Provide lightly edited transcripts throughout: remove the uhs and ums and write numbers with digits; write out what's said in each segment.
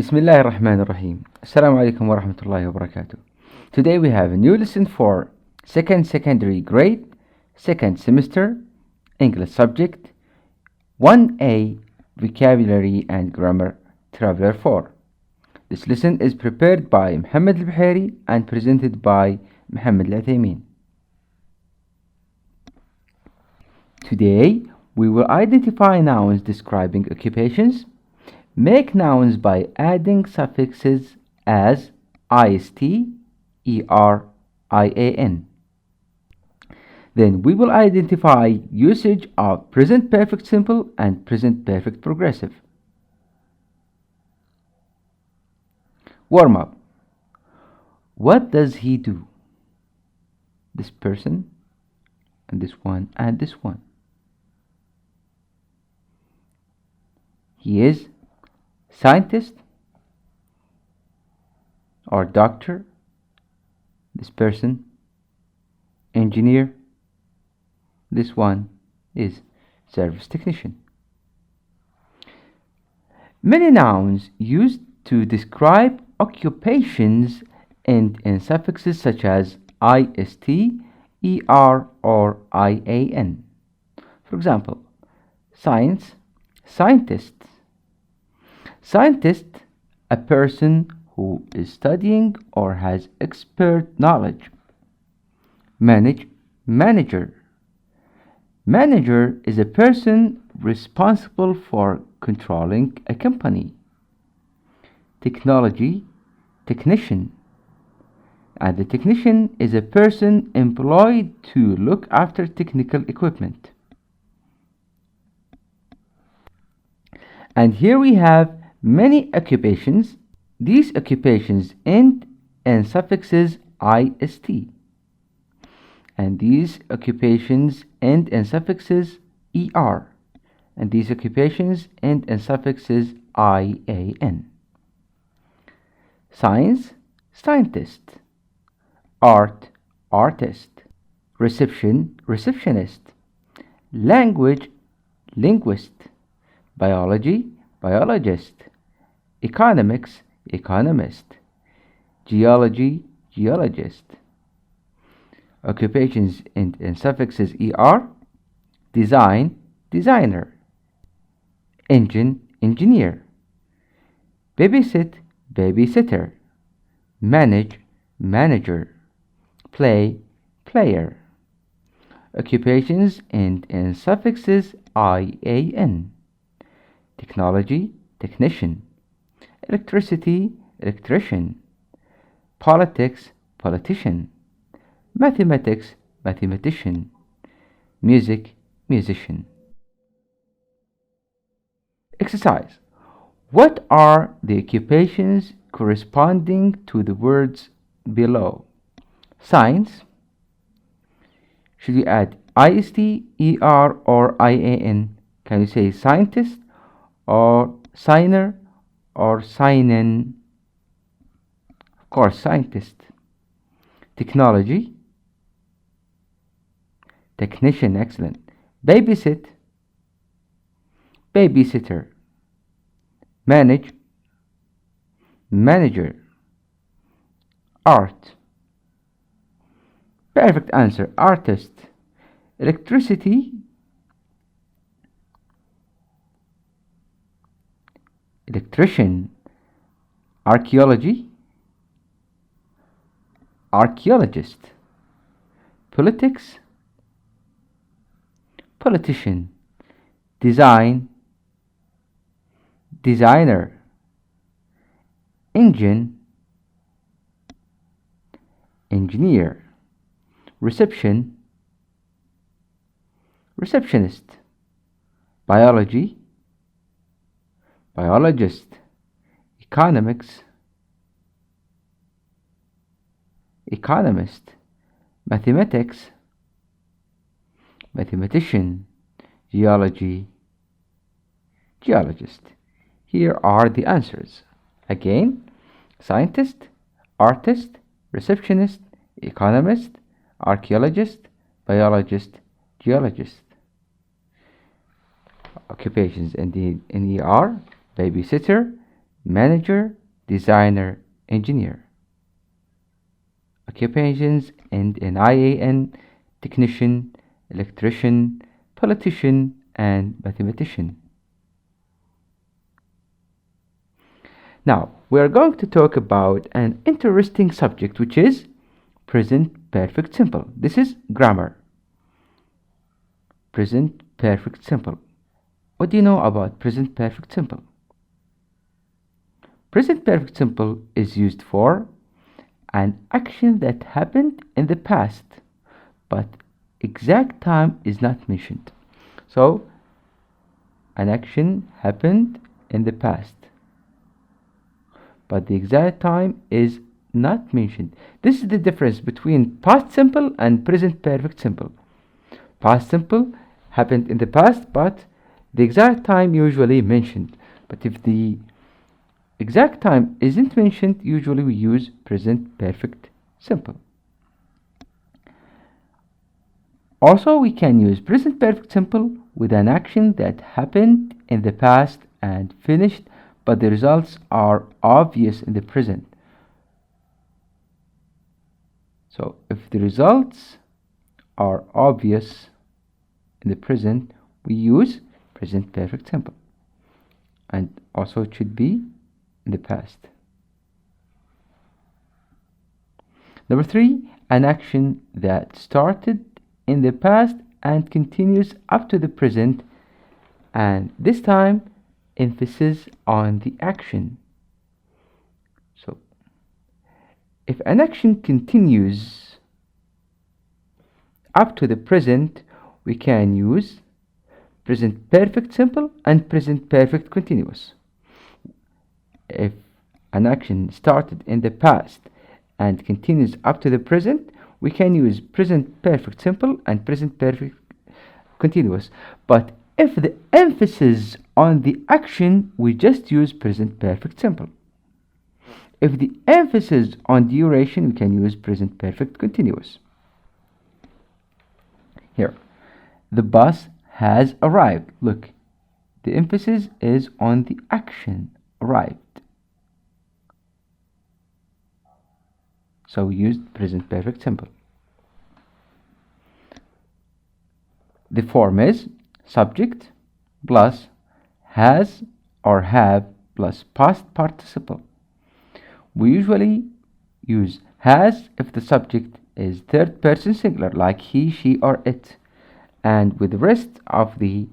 Bismillah ar-Rahman ar-Rahim. Assalamu alaikum wa rahmatullahi wa barakatuh. Today we have a new lesson for second secondary grade, second semester, English subject, 1A, vocabulary and grammar, traveler 4. This lesson is prepared by Muhammad al-Buhari and presented by Muhammad al-Athaymin. Today we will identify nouns describing occupations. Make nouns by adding suffixes as ist, er, ian. Then we will identify usage of present perfect simple and present perfect progressive. Warm up. What does he do? This person, and this one, and this one. He is scientist or doctor. This person, engineer. This one is service technician. Many nouns used to describe occupations end in suffixes such as ist, er, or ian. For example, science, scientist. Scientist, a person who is studying or has expert knowledge. Manager. Manager is a person responsible for controlling a company. Technology, technician. And the technician is a person employed to look after technical equipment. And here we have many occupations. These occupations end in suffixes ist. And these occupations end in suffixes er. And these occupations end in suffixes ian. Science, scientist. Art, artist. Reception, receptionist. Language, linguist. Biology, biologist. Economics, economist. Geology, geologist. Occupations end in suffixes er. Design, designer. Engine, engineer. Babysit, babysitter. Manage, manager. Play, player. Occupations end in suffixes ian. Technology, technician. Electricity, electrician. Politics, politician. Mathematics, mathematician. Music, musician. Exercise. What are the occupations corresponding to the words below? Science. Should we add ist, er, or ian? Can you say scientist, or signer, or signen? Of course, scientist. Technology, technician, excellent. Babysit, babysitter. Manage, manager. Art, perfect answer, artist. Electricity, electrician. Archaeology, archaeologist. Politics, politician. Design, designer. Engine, engineer. Reception, receptionist. Biology, biologist. Economics, economist. Mathematics, mathematician. Geology, geologist. Here are the answers. Again, scientist, artist, receptionist, economist, archaeologist, biologist, geologist. Occupations in ER, babysitter, manager, designer, engineer. Occupations end in IAN, technician, electrician, politician, and mathematician. Now, we are going to talk about an interesting subject, which is present perfect simple. This is grammar. Present perfect simple. What do you know about present perfect simple? Present perfect simple is used for an action that happened in the past, but exact time is not mentioned. So, an action happened in the past, but the exact time is not mentioned. This is the difference between past simple and present perfect simple. Past simple happened in the past, but the exact time usually mentioned. But if the exact time isn't mentioned, usually we use present perfect simple. Also, we can use present perfect simple with an action that happened in the past and finished, but the results are obvious in the present. So if the results are obvious in the present, we use present perfect simple. And also it should be in the past. Number 3, an action that started in the past and continues up to the present, and this time emphasis on the action. So if an action continues up to the present, we can use present perfect simple and present perfect continuous. If an action started in the past and continues up to the present, we can use present perfect simple and present perfect continuous. But if the emphasis on the action, we just use present perfect simple. If the emphasis on duration, we can use present perfect continuous. Here, the bus has arrived. Look, the emphasis is on the action, arrived. So we used present perfect simple. The form is subject plus has or have plus past participle. We usually use has if the subject is third person singular, like he, she, or it. And with the rest of the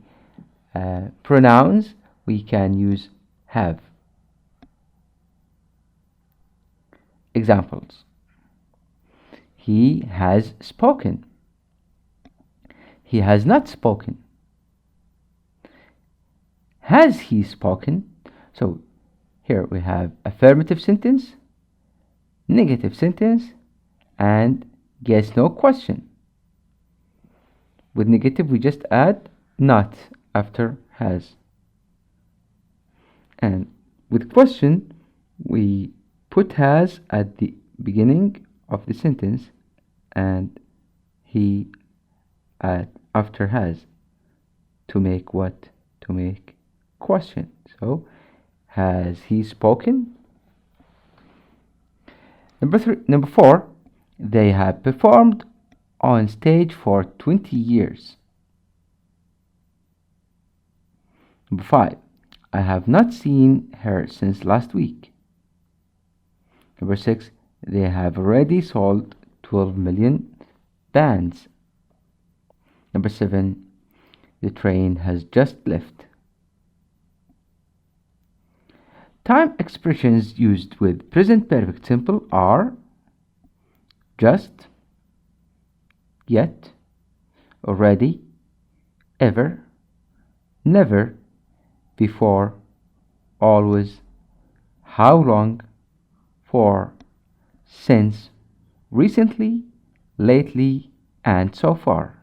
pronouns, we can use have. Examples. He has spoken. He has not spoken. Has he spoken? So here we have affirmative sentence, negative sentence, and yes, no question. With negative, we just add not after has. And with question, we put has at the beginning of the sentence and he after has to make what? To make question. So, has he spoken? Number 4, they have performed on stage for 20 years. Number 5, I have not seen her since last week. Number 6, they have already sold 12 million bands. Number 7, the train has just left. Time expressions used with present perfect simple are just, yet, already, ever, never, before, always, how long, for, since, recently, lately, and so far.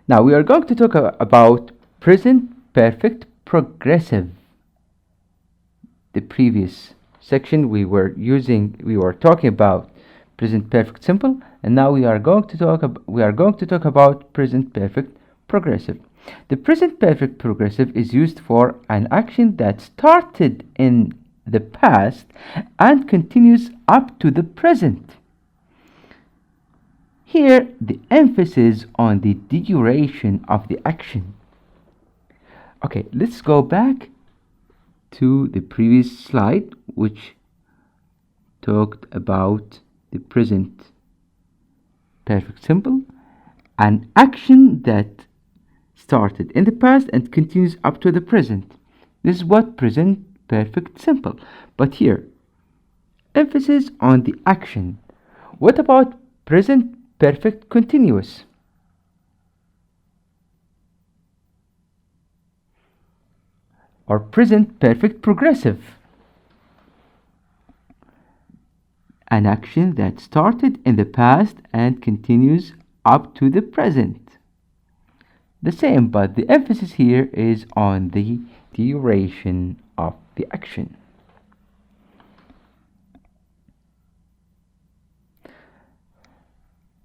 Now we are going to talk about present perfect progressive. The previous section we were talking about present perfect simple, and now we are going to talk about present perfect progressive. The present perfect progressive is used for an action that started in the past and continues up to the present. Here, the emphasis on the duration of the action. Okay, let's go back to the previous slide, which talked about the present perfect simple, an action that started in the past and continues up to the present. This is what present perfect simple. But here, emphasis on the action. What about present perfect continuous? Or present perfect progressive? An action that started in the past and continues up to the present. The same, but the emphasis here is on the duration of the action.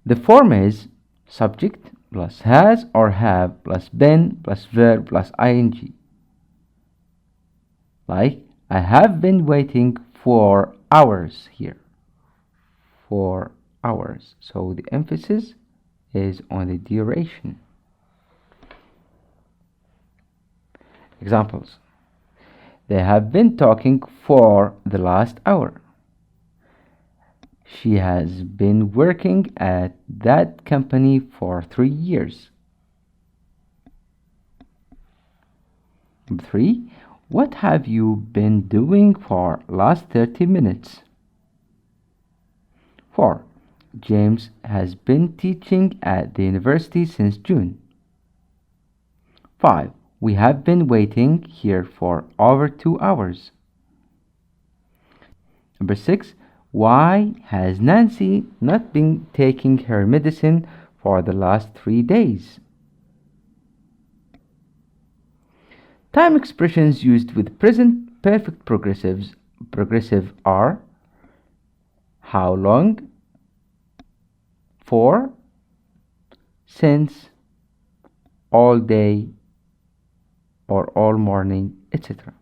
The form is subject plus has or have plus been plus verb plus ing. Like, I have been waiting for hours here. For hours. So the emphasis is on the duration. Examples. They have been talking for the last hour. She has been working at that company for 3 years. Number 3. What have you been doing for last 30 minutes? 4. James has been teaching at the university since June. 5. We have been waiting here for over 2 hours. Number 6. Why has Nancy not been taking her medicine for the last 3 days? Time expressions used with present perfect progressive are how long, for, since, all day, or all morning, etc.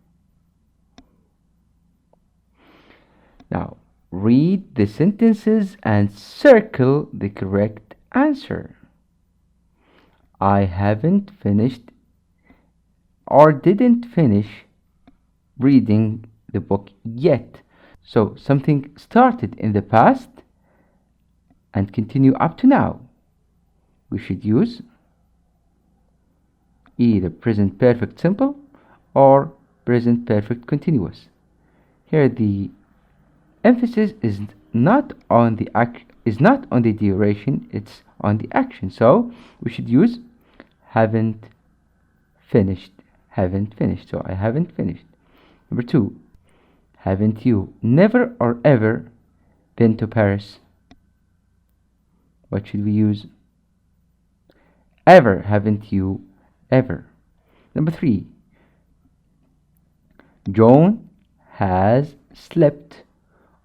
Now, read the sentences and circle the correct answer. I haven't finished or didn't finish reading the book yet. So something started in the past and continue up to now. We should use either present perfect simple or present perfect continuous. Here the emphasis is not on the duration, it's on the action. So we should use haven't finished. So I haven't finished. Number 2. Haven't you never or ever been to Paris? What should we use? Ever. Haven't you ever? Number 3. John has slept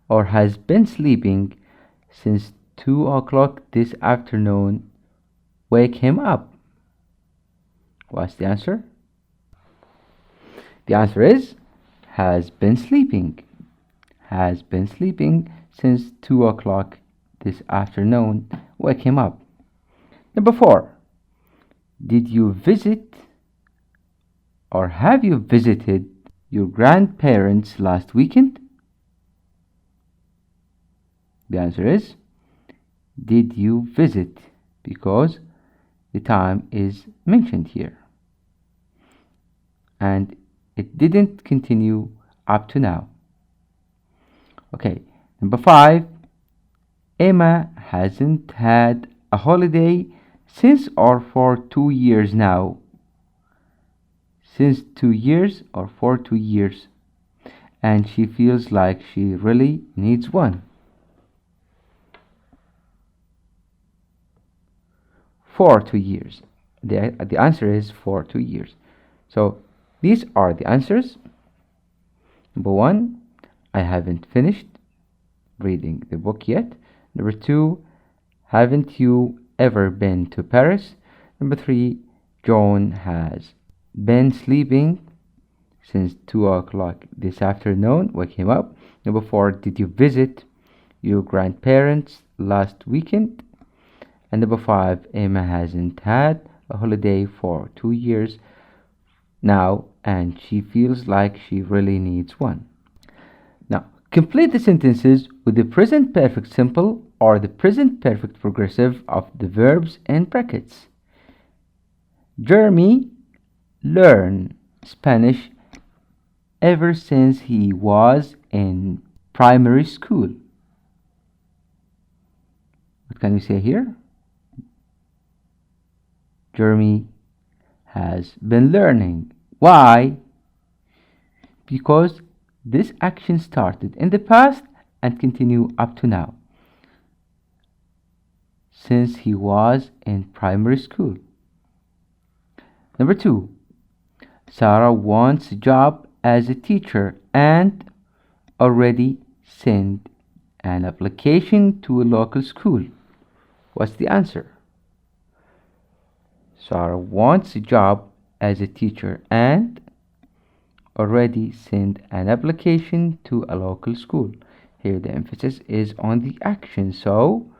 or has been sleeping since 2 o'clock this afternoon. Wake him up. What's the answer? The answer is has been sleeping. Has been sleeping since 2 o'clock this afternoon. Wake him up. Number 4. Did you visit or have you visited your grandparents last weekend? The answer is did you visit, because the time is mentioned here. And it didn't continue up to now. Okay, number 5. Emma hasn't had a holiday since or for 2 years now. Since 2 years or for 2 years. And she feels like she really needs one. For 2 years. The answer is for 2 years. So these are the answers. Number 1, I haven't finished reading the book yet. Number 2, haven't you ever been to Paris? Number 3, John has been sleeping since 2 o'clock this afternoon. Wake him up. Number 4, did you visit your grandparents last weekend? And number 5, Emma hasn't had a holiday for 2 years now, and she feels like she really needs one. Now, complete the sentences with the present perfect simple or the present perfect progressive of the verbs in brackets. Jeremy learned Spanish ever since he was in primary school. What can we say here? Jeremy has been learning. Why? Because this action started in the past and continue up to now, since he was in primary school. Number 2, Sarah wants a job as a teacher and already sent an application to a local school. What's the answer? Sarah wants a job as a teacher and already sent an application to a local school. Here the emphasis is on the action, so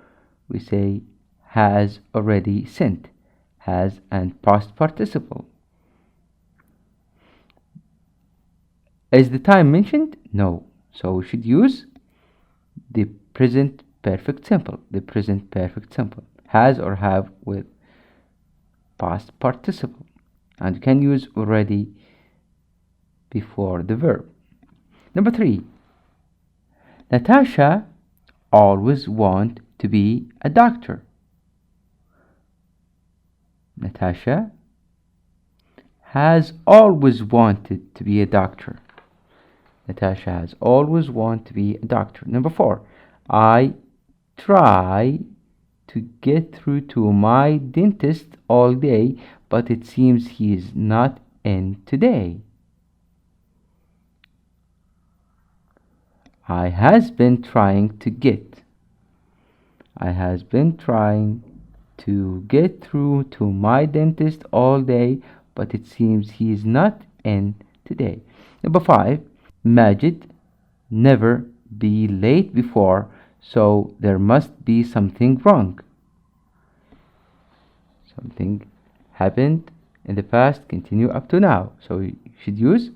we say has already sent, has and past participle. Is the time mentioned? No. So we should use the present perfect simple. The present perfect simple. Has or have with past participle. And you can use already before the verb. Number 3. Natasha always wanted to be a doctor. Natasha has always wanted to be a doctor. Natasha has always wanted to be a doctor. Number 4. I try to get through to my dentist all day, but it seems he is not in today. I has been trying to get through to my dentist all day, but it seems he is not in today. Number 5. Majid never be late before, so there must be something wrong. Something happened in the past, continue up to now. So you should use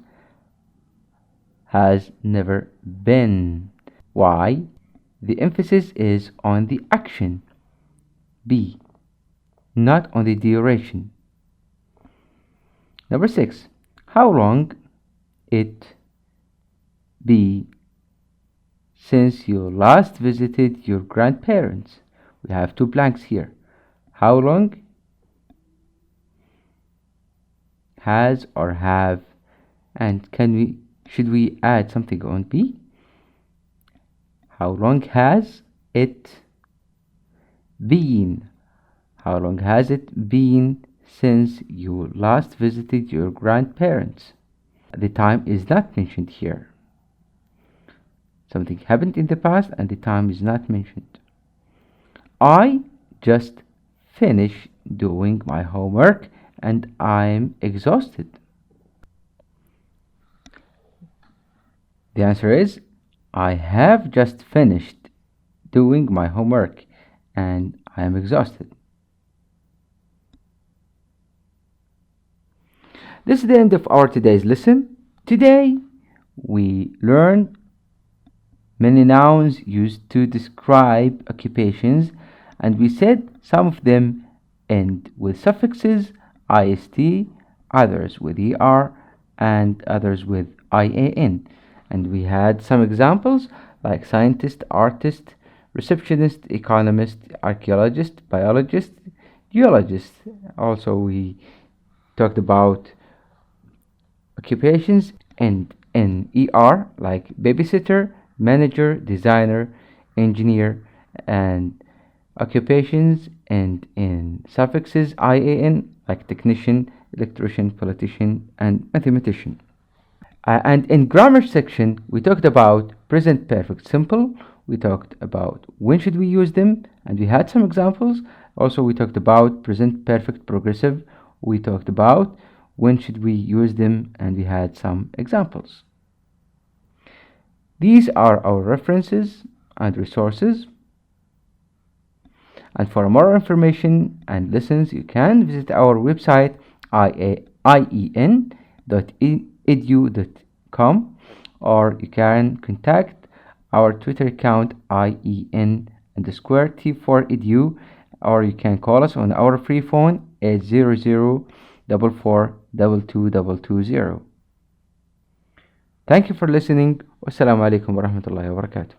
has never been. Why? The emphasis is on the action. B, not on the duration. Number 6. How long it be since you last visited your grandparents? We have 2 blanks here. How long? Has or have. And should we add something on B? How long has it been? How long has it been since you last visited your grandparents? The time is not mentioned here. Something happened in the past and the time is not mentioned. I just finished doing my homework and I'm exhausted. The answer is I have just finished doing my homework and I am exhausted. This is the end of our today's lesson. Today we learned many nouns used to describe occupations, and we said some of them end with suffixes ist, others with er, and others with ian. And we had some examples like scientist, artist, receptionist, economist, archaeologist, biologist, geologist. Also we talked about occupations and in er like babysitter, manager, designer, engineer, and occupations and in suffixes ian like technician, electrician, politician, and mathematician. And in grammar section, we talked about present perfect simple. We talked about when should we use them, and we had some examples. Also, we talked about present perfect progressive we talked about when should we use them, and we had some examples. These are our references and resources. And for more information and lessons, you can visit our website ien.edu.com, or you can contact our Twitter account ien_t4edu, or you can call us on our free phone 800-442220. Thank you for listening. Wassalamu alaikum warahmatullahi wabarakatuh.